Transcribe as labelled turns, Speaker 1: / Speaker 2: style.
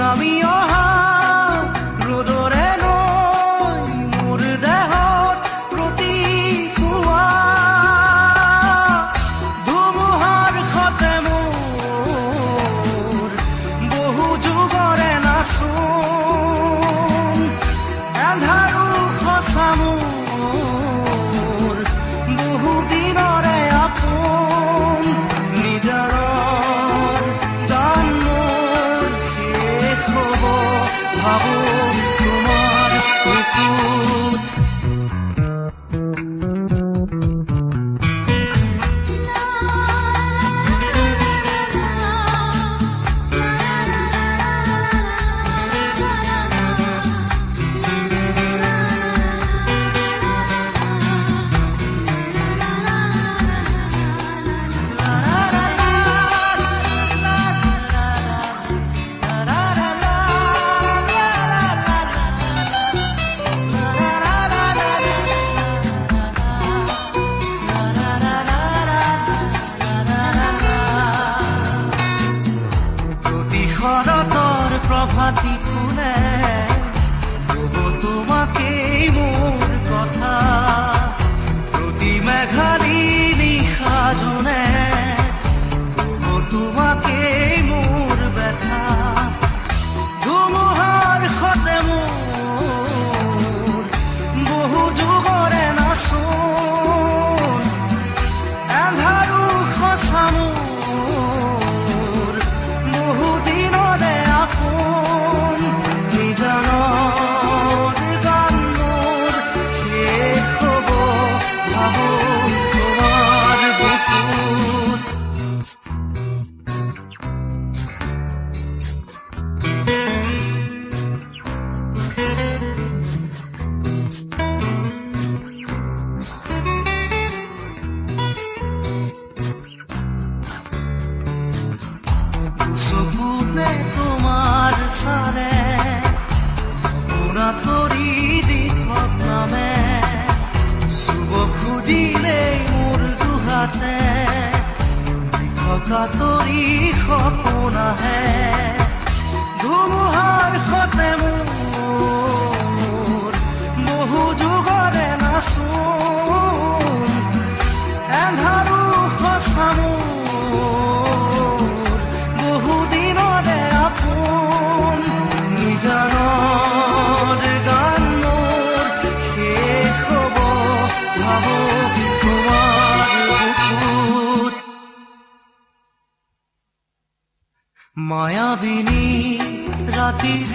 Speaker 1: নামি অহা ৰ'দৰে নৈ মোৰ দেহত প্ৰতিকুৱা ধুমুহাৰ সতে মোৰ বহু যুগৰে নাচোন এন্ধাৰো সঁচা মোৰ বহু দিনৰে আপোন নিজাৰৰ গান মোৰ শেষ হ'ব ভাবো তোমাৰ বুকুত শৰতৰ প্ৰভাতী ফুলে ক'ব তোমাকেই মোৰ কথা প্ৰতি মেঘালী নিশা জনে ক'ব তোমাকেই মোৰ ব্যথা ধুমুহাৰ সতে মোৰ বহু যুগৰে নাচোন এন্ধাৰো সঁচা মোৰ বহু দিনৰে আপোন নিজানৰ গান মোৰ শেষ হ'ব ভাবো তোমাৰ বুকুত চকুতে তোমাৰ চালে পুৰা তৰি দি থকামে চুব খুজিলেই মোৰ দুহাতে থকা তৰি সপোন আহে ধুমুহাৰ সতে মোৰ বহু যুগৰে নাচোন এন্ধাৰো সঁচা মোৰ বহু দিনৰে আপোন নিজানৰ গান মোৰ শেষ হ'ব ভাবো তোমাৰ বুকুত মায়াবিনী ৰাতিৰ